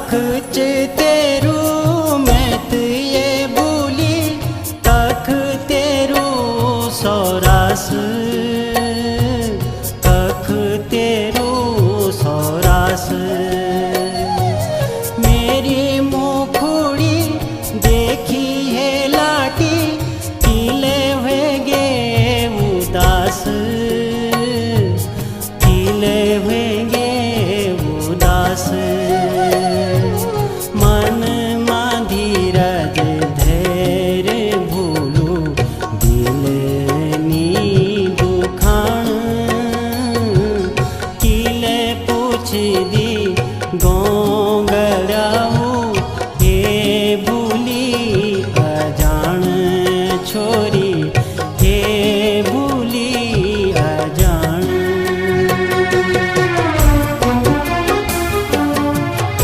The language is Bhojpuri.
तख्त तेरू मैत ये बोली तख तेरू सौरास तख तेरू सौरास मेरी मुखड़ी देखी है लाटी किले वेगे उदास किले वेगे उदास मन मां धीरज धैर्य भूलू दिलनी दुखाण किले पूछ दी गोंग